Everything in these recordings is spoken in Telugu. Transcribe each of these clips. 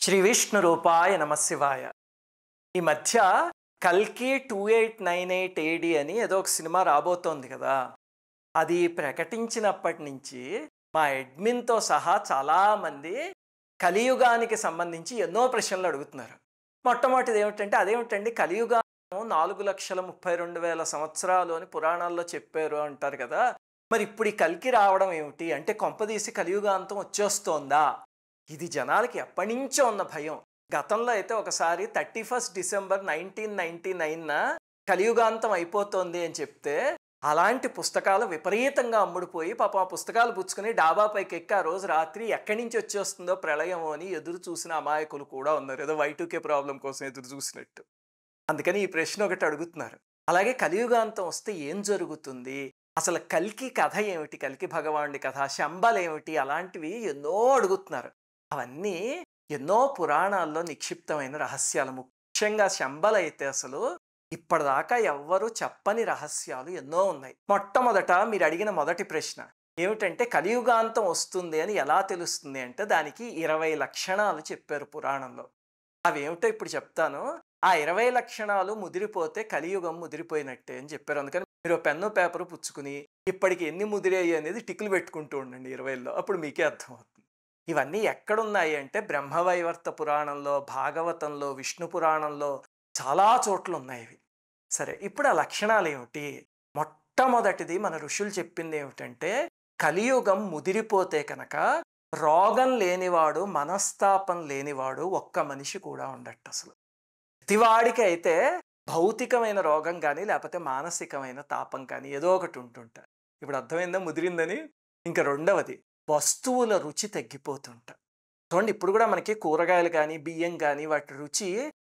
శ్రీ విష్ణు రూపాయ నమశివాయ. ఈ మధ్య కల్కి 2898 ఏడి అని ఏదో ఒక సినిమా రాబోతోంది కదా. అది ప్రకటించినప్పటి నుంచి మా అడ్మిన్తో సహా చాలామంది కలియుగానికి సంబంధించి ఎన్నో ప్రశ్నలు అడుగుతున్నారు. మొట్టమొదటిది ఏమిటంటే, అదేమిటండి కలియుగం 4,32,000 సంవత్సరాలు అని పురాణాల్లో చెప్పారు అంటారు కదా. మరి ఇప్పుడు ఈ కల్కి రావడం ఏమిటి అంటే, కొంపదీసి కలియుగాంతం వచ్చేస్తోందా? ఇది జనాలకి ఎప్పటి నుంచో ఉన్న భయం. గతంలో అయితే ఒకసారి 31 డిసెంబర్ 1999న కలియుగాంతం అయిపోతుంది అని చెప్తే, అలాంటి పుస్తకాలు విపరీతంగా అమ్ముడుపోయి పాపం ఆ పుస్తకాలు పుచ్చుకుని డాబా పైకి ఎక్కి ఆ రోజు రాత్రి ఎక్కడి నుంచి వచ్చేస్తుందో ప్రళయం అని ఎదురు చూసిన అమాయకులు కూడా ఉన్నారు. ఏదో Y2K ప్రాబ్లం కోసం ఎదురు చూసినట్టు. అందుకని ఈ ప్రశ్న ఒకటి అడుగుతున్నారు. అలాగే కలియుగాంతం వస్తే ఏం జరుగుతుంది, అసలు కల్కి కథ ఏమిటి, కల్కి భగవానుడి కథ, శంబలు ఏమిటి, అలాంటివి ఎన్నో అడుగుతున్నారు. అవన్నీ ఎన్నో పురాణాల్లో నిక్షిప్తమైన రహస్యాలు. ముఖ్యంగా శంబలు అయితే అసలు ఇప్పటిదాకా ఎవ్వరూ చెప్పని రహస్యాలు ఎన్నో ఉన్నాయి. మొట్టమొదట మీరు అడిగిన మొదటి ప్రశ్న ఏమిటంటే, కలియుగాంతం వస్తుంది అని ఎలా తెలుస్తుంది అంటే, దానికి 20 లక్షణాలు చెప్పారు పురాణంలో. అవి ఏమిటో ఇప్పుడు చెప్తాను. ఆ 20 లక్షణాలు ముదిరిపోతే కలియుగం ముదిరిపోయినట్టే అని చెప్పారు. అందుకని మీరు పెన్ను పేపరు పుచ్చుకుని ఇప్పటికి ఎన్ని ముదిరాయి అనేది టిక్కులు పెట్టుకుంటూ ఉండండి 20లో, అప్పుడు మీకే అర్థమవుతుంది. ఇవన్నీ ఎక్కడున్నాయి అంటే, బ్రహ్మవైవర్త పురాణంలో, భాగవతంలో, విష్ణు పురాణంలో చాలా చోట్ల ఉన్నాయి ఇవి. సరే, ఇప్పుడు ఆ లక్షణాలు ఏమిటి? మొట్టమొదటిది మన ఋషులు చెప్పింది ఏమిటంటే, కలియుగం ముదిరిపోతే కనుక రోగం లేనివాడు, మనస్తాపం లేనివాడు ఒక్క మనిషి కూడా ఉండట్టు. అసలు ప్రతివాడికి అయితే భౌతికమైన రోగం కానీ లేకపోతే మానసికమైన తాపం కానీ ఏదో ఒకటి ఉంటుంట. ఇప్పుడు అర్థమైందా ముదిరిందని? ఇంకా రెండవది, వస్తువుల రుచి తగ్గిపోతుంట. చూడండి, ఇప్పుడు కూడా మనకి కూరగాయలు కానీ బియ్యం కానీ వాటి రుచి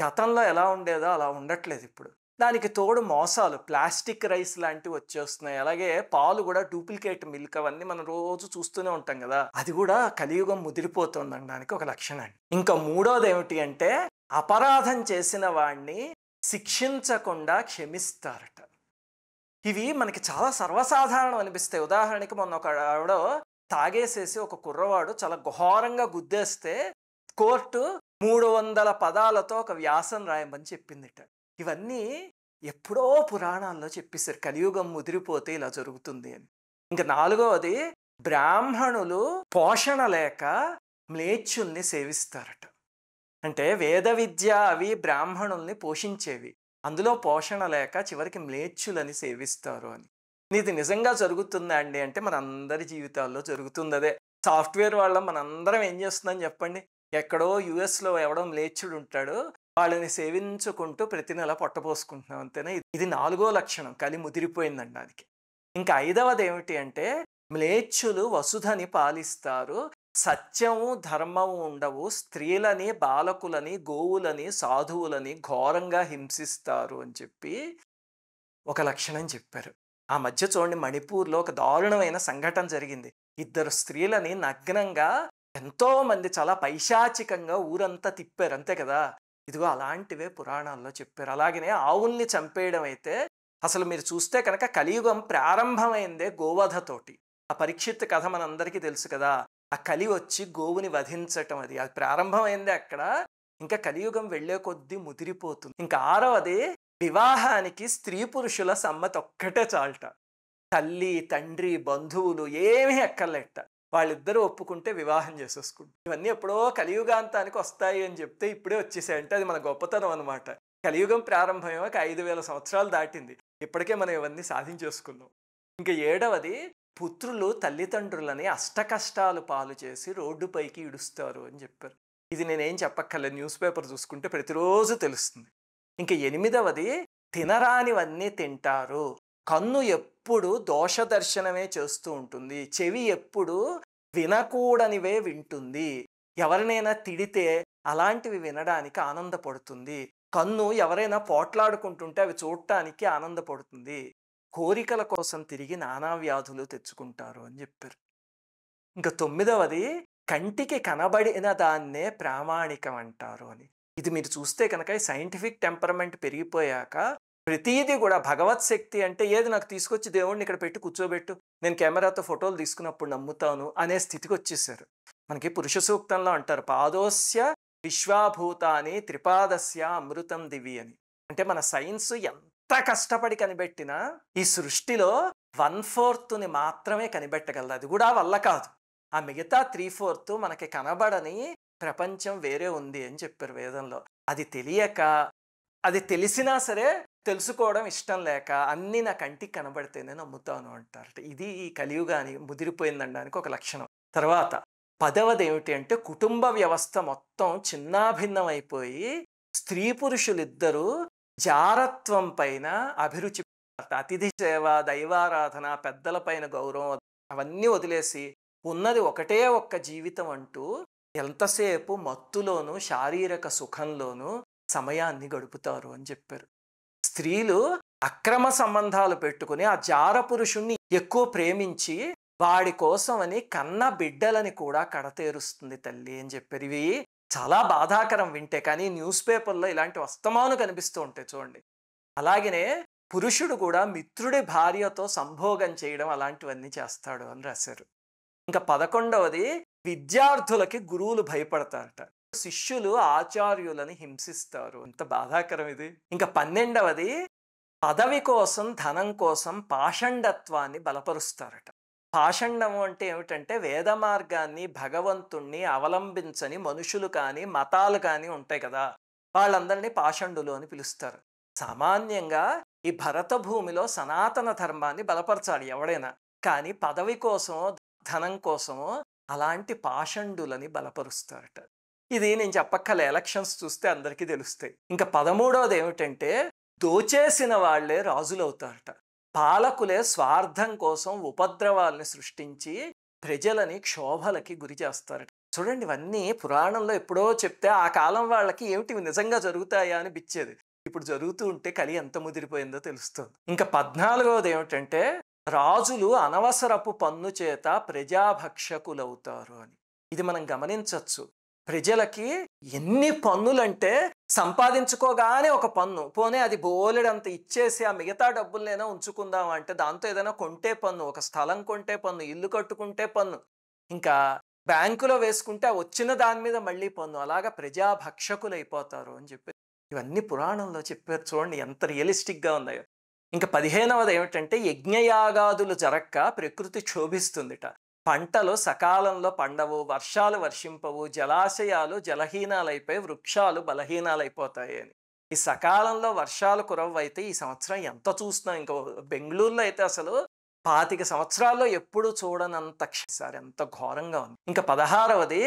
గతంలో ఎలా ఉండేదో అలా ఉండట్లేదు ఇప్పుడు. దానికి తోడు మోసాలు, ప్లాస్టిక్ రైస్ లాంటివి వచ్చేస్తున్నాయి. అలాగే పాలు కూడా డూప్లికేట్ మిల్క్, అవన్నీ మనం రోజు చూస్తూనే ఉంటాం కదా. అది కూడా కలియుగం ముదిరిపోతుంది అనడానికి ఒక లక్షణం. ఇంకా మూడోది ఏమిటి అంటే, అపరాధం చేసిన వాడిని శిక్షించకుండా క్షమిస్తారట. ఇవి మనకి చాలా సర్వసాధారణం అనిపిస్తాయి. ఉదాహరణకి మొన్న ఒక ఆవిడ తాగేసేసి ఒక కుర్రవాడు చాలా ఘోరంగా గుద్దేస్తే కోర్టు 300 పదాలతో ఒక వ్యాసం రాయమని చెప్పిందిట. ఇవన్నీ ఎప్పుడో పురాణాల్లో చెప్పేశారు, కలియుగం ముదిరిపోతే ఇలా జరుగుతుంది అని. ఇంకా నాలుగవది, బ్రాహ్మణులు పోషణ లేక మ్లేచ్చుల్ని సేవిస్తారట. అంటే వేద విద్య అవి బ్రాహ్మణుల్ని పోషించేవి, అందులో పోషణ లేక చివరికి మ్లేచ్చులని సేవిస్తారు అని. ఇది నిజంగా జరుగుతుందా అండి అంటే, మనందరి జీవితాల్లో జరుగుతుంది అదే. సాఫ్ట్వేర్ వాళ్ళ మనందరం ఏం చేస్తుందని చెప్పండి, ఎక్కడో యుఎస్లో ఎవడో మ్లేచ్చుడు ఉంటాడు, వాళ్ళని సేవించుకుంటూ ప్రతి నెల పొట్టపోసుకుంటున్నాం అంతేనా. ఇది నాలుగో లక్షణం, కలి ముదిరిపోయిందనడానికి. ఇంకా ఐదవది ఏమిటి అంటే, మ్లేచ్చులు వసుధని పాలిస్తారు, సత్యము ధర్మము ఉండవు, స్త్రీలని, బాలకులని, గోవులని, సాధువులని ఘోరంగా హింసిస్తారు అని చెప్పి ఒక లక్షణం చెప్పారు. ఆ మధ్య చూడండి, మణిపూర్లో ఒక దారుణమైన సంఘటన జరిగింది. 2 స్త్రీలని నగ్నంగా ఎంతో మంది చాలా పైశాచికంగా ఊరంతా తిప్పారు, అంతే కదా. ఇదిగో అలాంటివే పురాణాల్లో చెప్పారు. అలాగనే ఆవుల్ని చంపేయడం అయితే, అసలు మీరు చూస్తే కనుక కలియుగం ప్రారంభమైందే గోవధతోటి. ఆ పరీక్షిత్ కథ మనందరికీ తెలుసు కదా. ఆ కలి వచ్చి గోవుని వధించటం, అది ప్రారంభమైందే అక్కడ. ఇంకా కలియుగం వెళ్లే కొద్దీ ముదిరిపోతుంది. ఇంకా ఆరవది, వివాహానికి స్త్రీ పురుషుల సమ్మతి ఒక్కటే చాలట. తల్లి తండ్రి బంధువులు ఏమీ అక్కర్లేట, వాళ్ళిద్దరూ ఒప్పుకుంటే వివాహం చేసేసుకుంటారు. ఇవన్నీ ఎప్పుడో కలియుగాంతానికి వస్తాయి అని చెప్తే ఇప్పుడే వచ్చేసాయి అంటే అది మన గొప్పతనం అనమాట. కలియుగం ప్రారంభమయ్యాక 5,000 సంవత్సరాలు దాటింది, ఇప్పటికే మనం ఇవన్నీ సాధించేసుకున్నాం. ఇంకా ఏడవది, పుత్రులు తల్లిదండ్రులని అష్టకష్టాలు పాలు చేసి రోడ్డుపైకి ఇడుస్తారు అని చెప్పారు. ఇది నేనేం చెప్పక్కర్లేదు, న్యూస్ పేపర్ చూసుకుంటే ప్రతిరోజు తెలుస్తుంది. ఇంకా ఎనిమిదవది, తినరానివన్నీ తింటారు, కన్ను ఎప్పుడు దోష దర్శనమే చేస్తూ ఉంటుంది, చెవి ఎప్పుడు వినకూడనివే వింటుంది, ఎవరినైనా తిడితే అలాంటివి వినడానికి ఆనందపడుతుంది, కన్ను ఎవరైనా పోట్లాడుకుంటుంటే అవి చూడటానికి ఆనందపడుతుంది, కోరికల కోసం తిరిగి నానా వ్యాధులు తెచ్చుకుంటారు అని చెప్పారు. ఇంకా తొమ్మిదవది, కంటికి కనబడిన దాన్నే ప్రామాణికం అంటారు అని. ఇది మీరు చూస్తే కనుక ఈ సైంటిఫిక్ టెంపరమెంట్ పెరిగిపోయాక ప్రతీది కూడా భగవత్ శక్తి అంటే, ఏది నాకు తీసుకొచ్చి దేవుడిని ఇక్కడ పెట్టి కూర్చోబెట్టు, నేను కెమెరాతో ఫోటోలు తీసుకున్నప్పుడు నమ్ముతాను అనే స్థితికి వచ్చేసారు. మనకి పురుష సూక్తంలో అంటారు, పాదోస్య విశ్వాభూతాని త్రిపాదస్య అమృతం దివి అని. అంటే మన సైన్స్ ఎంత కష్టపడి కనిపెట్టినా ఈ సృష్టిలో 1/4 మాత్రమే కనిపెట్టగలదు. అది కూడా వల్ల కాదు. ఆ మిగతా 3/4 మనకి కనబడని ప్రపంచం వేరే ఉంది అని చెప్పారు వేదంలో. అది తెలియక, అది తెలిసినా సరే తెలుసుకోవడం ఇష్టం లేక అన్నీ నా కంటికి కనబడితేనే నమ్ముతాను అంటారట. ఇది ఈ కలియుగానికి ముదిరిపోయిందనడానికి ఒక లక్షణం. తర్వాత 10వది ఏమిటి అంటే కుటుంబ వ్యవస్థ మొత్తం చిన్నాభిన్నమైపోయి స్త్రీ పురుషులిద్దరూ జారత్వం పైన అభిరుచి, అతిథి సేవ, దైవారాధన, పెద్దల పైన గౌరవం అవన్నీ వదిలేసి ఉన్నది ఒకటే ఒక్క జీవితం అంటూ ఎంతసేపు మత్తులోను శారీరక సుఖంలోనూ సమయాన్ని గడుపుతారు అని చెప్పారు. స్త్రీలు అక్రమ సంబంధాలు పెట్టుకుని ఆ జార పురుషుణ్ణి ఎక్కువ ప్రేమించి వాడి కోసమని కన్న బిడ్డలని కూడా కడతేరుస్తుంది తల్లి అని చెప్పారు. ఇవి చాలా బాధాకరం వింటే, కానీ న్యూస్ పేపర్లో ఇలాంటి అస్తమాను కనిపిస్తూ ఉంటాయి చూడండి. అలాగనే పురుషుడు కూడా మిత్రుడి భార్యతో సంభోగం చేయడం అలాంటివన్నీ చేస్తాడు అని రాశారు. ఇంకా 11వది విద్యార్థులకి గురువులు భయపడతారట. శిష్యులు ఆచార్యులని హింసిస్తారు. ఎంత బాధాకరం ఇది. ఇంకా 12వది పదవి కోసం, ధనం కోసం పాషండత్వాన్ని బలపరుస్తారట. పాషండము అంటే ఏమిటంటే వేద మార్గాన్ని, భగవంతుణ్ణి అవలంబించని మనుషులు కానీ, మతాలు కానీ ఉంటాయి కదా, వాళ్ళందరినీ పాషండులు అని పిలుస్తారు. సామాన్యంగా ఈ భరత భూమిలో సనాతన ధర్మాన్ని బలపరచాలి ఎవడైనా, కానీ పదవి కోసమో ధనం కోసమో అలాంటి పాషండులని బలపరుస్తారట. ఇది నేను చెప్పక్కలే, ఎలక్షన్స్ చూస్తే అందరికీ తెలుస్తాయి. ఇంకా 13వది ఏమిటంటే దోచేసిన వాళ్లే రాజులవుతారట. పాలకులే స్వార్థం కోసం ఉపద్రవాల్ని సృష్టించి ప్రజలని క్షోభలకి గురి చేస్తారట. చూడండి, ఇవన్నీ పురాణంలో ఎప్పుడో చెప్తే ఆ కాలం వాళ్ళకి ఏమిటి నిజంగా జరుగుతాయా అని బిచ్చేది. ఇప్పుడు జరుగుతూ ఉంటే కలి ఎంత ముదిరిపోయిందో తెలుస్తుంది. ఇంకా 14వది ఏమిటంటే రాజులు అనవసరపు పన్ను చేత ప్రజాభక్షకులవుతారు అని. ఇది మనం గమనించవచ్చు. ప్రజలకి ఎన్ని పన్నులంటే సంపాదించుకోగానే ఒక పన్ను, పోనీ అది బోలెడంత ఇచ్చేసి ఆ మిగతా డబ్బులనైనా ఉంచుకుందాం అంటే దాంతో ఏదైనా కొంటే పన్ను, ఒక స్థలం కొంటే పన్ను, ఇల్లు కట్టుకుంటే పన్ను, ఇంకా బ్యాంకులో వేసుకుంటే వచ్చిన దాని మీద మళ్ళీ పన్ను. అలాగా ప్రజాభక్షకులు అయిపోతారు అని చెప్పి ఇవన్నీ పురాణంలో చెప్పారు. చూడండి ఎంత రియలిస్టిక్గా ఉన్నాయో. ఇంకా 15వది ఏమిటంటే యజ్ఞయాగాదులు జరక్క ప్రకృతి క్షోభిస్తుందిట. పంటలు సకాలంలో పండవు, వర్షాలు వర్షింపవు, జలాశయాలు జలహీనాలైపోయి వృక్షాలు బలహీనాలైపోతాయి అని. ఈ సకాలంలో వర్షాలు కురవైతే ఈ సంవత్సరం ఎంత చూస్తున్నాం. ఇంకా బెంగళూరులో అయితే అసలు 25 సంవత్సరాల్లో ఎప్పుడు చూడనంత సార్ ఎంత ఘోరంగా ఉంది. ఇంకా 16వది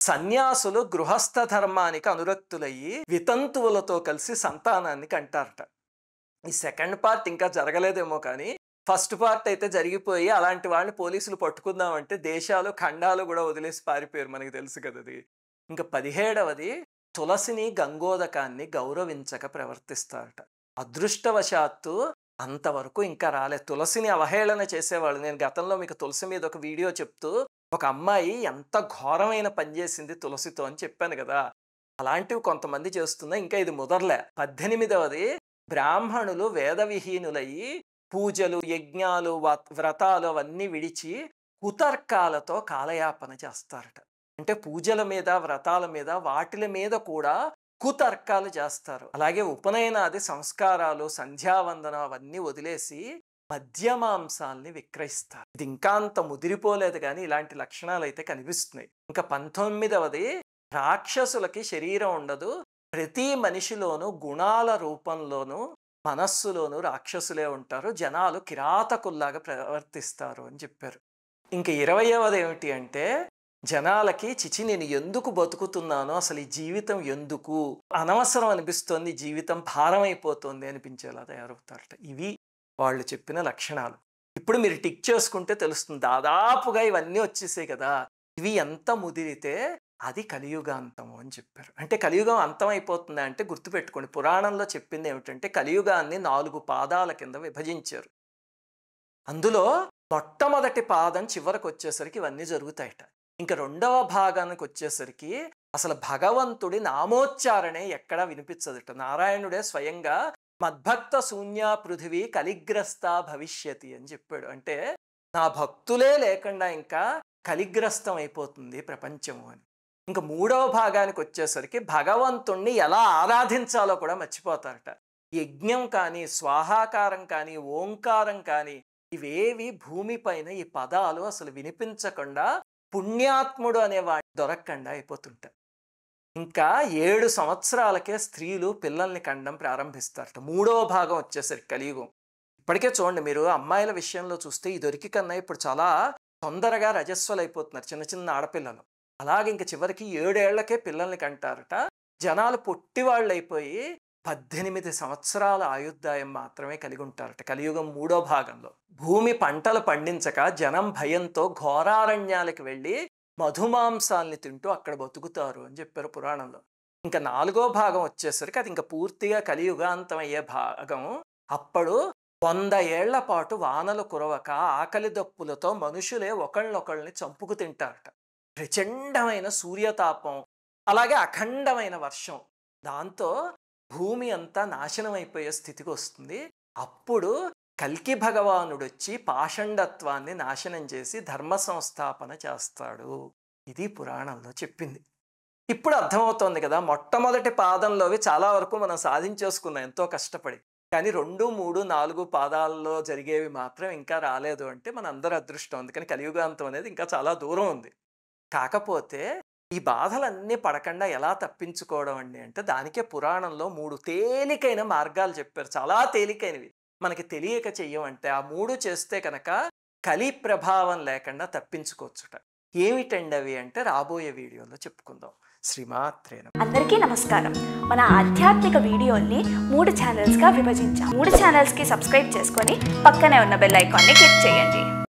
సన్యాసులు గృహస్థ ధర్మానికి అనురక్తులయ్యి వితంతువులతో కలిసి సంతానాన్ని కంటారట. ఈ సెకండ్ పార్ట్ ఇంకా జరగలేదేమో, కానీ ఫస్ట్ పార్ట్ అయితే జరిగిపోయి అలాంటి వాళ్ళని పోలీసులు పట్టుకుందామంటే దేశాలు ఖండాలు కూడా వదిలేసి పారిపోయారు, మనకి తెలుసు కదా అది. ఇంకా 17వది తులసిని గంగోదకాన్ని గౌరవించక ప్రవర్తిస్తారట. అదృష్టవశాత్తు అంతవరకు ఇంకా రాలేదు. తులసిని అవహేళన చేసేవాళ్ళు. నేను గతంలో మీకు తులసి మీద ఒక వీడియో చెప్తూ ఒక అమ్మాయి ఎంత ఘోరమైన పని చేసింది తులసితో అని చెప్పాను కదా. అలాంటివి కొంతమంది చేస్తున్నా, ఇంకా ఇది ముదర్లే. 18వది బ్రాహ్మణులు వేదవిహీనులయ్యి పూజలు, యజ్ఞాలు, వ్రతాలు అవన్నీ విడిచి కుతర్కాలతో కాలయాపన చేస్తారట. అంటే పూజల మీద, వ్రతాల మీద, వాటిల మీద కూడా కుతర్కాలు చేస్తారు. అలాగే ఉపనయనాది సంస్కారాలు, సంధ్యావందనం అవన్నీ వదిలేసి మద్యమాంసాల్ని విక్రయిస్తారు. ఇది ఇంకా అంత ముదిరిపోలేదు, కానీ ఇలాంటి లక్షణాలు అయితే కనిపిస్తున్నాయి. ఇంకా 19వది రాక్షసులకి శరీరం ఉండదు, ప్రతి మనిషిలోనూ గుణాల రూపంలోనూ మనస్సులోనూ రాక్షసులే ఉంటారు, జనాలు కిరాతకుల్లాగా ప్రవర్తిస్తారు అని చెప్పారు. ఇంకా 20వది ఏమిటి అంటే జనాలకి చిచి నేను ఎందుకు బతుకుతున్నానో, అసలు ఈ జీవితం ఎందుకు అనవసరం అనిపిస్తోంది, జీవితం భారం అయిపోతుంది అనిపించేలా తయారవుతారట. ఇవి వాళ్ళు చెప్పిన లక్షణాలు. ఇప్పుడు మీరు టిక్ చేసుకుంటే తెలుస్తుంది, దాదాపుగా ఇవన్నీ వచ్చేసాయి కదా. ఇవి ఎంత ముదిరితే అది కలియుగాంతము అని చెప్పారు. అంటే కలియుగం అంతం అయిపోతుంది అంటే గుర్తుపెట్టుకోండి, పురాణంలో చెప్పింది ఏమిటంటే కలియుగాన్ని 4 పాదాల కింద విభజించారు. అందులో మొట్టమొదటి పాదం చివరికి వచ్చేసరికి ఇవన్నీ జరుగుతాయట. ఇంకా 2వ భాగానికి వచ్చేసరికి అసలు భగవంతుడి నామోచ్చారణే ఎక్కడా వినిపించదట. నారాయణుడే స్వయంగా మద్భక్త శూన్యా పృథివీ కలిగ్రస్త భవిష్యతి అని చెప్పాడు. అంటే నా భక్తులే లేకుండా ఇంకా కలిగ్రస్తం అయిపోతుంది ప్రపంచము అని. ఇంక మూడవ భాగానికి వచ్చేసరికి భగవంతుణ్ణి ఎలా ఆరాధించాలో కూడా మర్చిపోతారట. యజ్ఞం కానీ, స్వాహాకారం కానీ, ఓంకారం కానీ ఇవేవి భూమిపైన ఈ పదాలు అసలు వినిపించకుండా పుణ్యాత్ముడు అనే వాడు దొరకకుండా అయిపోతుంటారు. ఇంకా 7 సంవత్సరాలకే స్త్రీలు పిల్లల్ని కండం ప్రారంభిస్తారట. మూడవ భాగం వచ్చేసరికి కలియుగం. ఇప్పటికే చూడండి, మీరు అమ్మాయిల విషయంలో చూస్తే ఈ దొరికి కన్నా ఇప్పుడు చాలా తొందరగా రజస్వలు అయిపోతున్నారు చిన్న చిన్న ఆడపిల్లలు. అలాగే ఇంక చివరికి 7 ఏళ్లకే పిల్లల్ని కంటారట. జనాలు పొట్టివాళ్ళు అయిపోయి 18 సంవత్సరాల ఆయుర్దాయం మాత్రమే కలిగి ఉంటారట కలియుగం మూడో భాగంలో. భూమి పంటలు పండించక జనం భయంతో ఘోరారణ్యాలకు వెళ్ళి మధుమాంసాల్ని తింటూ అక్కడ బతుకుతారు అని చెప్పారు పురాణంలో. ఇంకా 4వ భాగం వచ్చేసరికి అది ఇంకా పూర్తిగా కలియుగాంతం అయ్యే భాగం. అప్పుడు 100 ఏళ్ల పాటు వానలు కురవక ఆకలి దప్పులతో మనుషులే ఒకళ్ళనొకళ్ళని చంపుకు తింటారట. ప్రచండమైన సూర్యతాపం, అలాగే అఖండమైన వర్షం, దాంతో భూమి అంతా నాశనం అయిపోయే స్థితికి వస్తుంది. అప్పుడు కల్కి భగవానుడు వచ్చి పాషండత్వాన్ని నాశనం చేసి ధర్మ సంస్థాపన చేస్తాడు. ఇది పురాణంలో చెప్పింది. ఇప్పుడు అర్థమవుతోంది కదా, మొట్టమొదటి పాదంలోవి చాలా వరకు మనం సాధించేసుకున్నాం ఎంతో కష్టపడి. కానీ 2, 3, 4 పాదాల్లో జరిగేవి మాత్రం ఇంకా రాలేదు అంటే మన అందరి అదృష్టం. అందుకని కలియుగాంతం అనేది ఇంకా చాలా దూరం ఉంది. కాకపోతే ఈ బాధలన్నీ పడకుండా ఎలా తప్పించుకోవడం అండి అంటే దానికే పురాణంలో 3 తేలికైన మార్గాలు చెప్పారు. చాలా తేలికైనవి, మనకి తెలియక చెయ్యమంటే ఆ 3 చేస్తే కనుక కలి ప్రభావం లేకుండా తప్పించుకోవచ్చుట. ఏమిటండి అవి అంటే రాబోయే వీడియోలో చెప్పుకుందాం. శ్రీమాత్రే నమః. అందరికీ నమస్కారం. మన ఆధ్యాత్మిక వీడియోల్ని 3 ఛానల్స్గా విభజించాం. 3 ఛానల్స్కి సబ్స్క్రైబ్ చేసుకొని పక్కనే ఉన్న బెల్ ఐకాన్ని క్లిక్ చేయండి.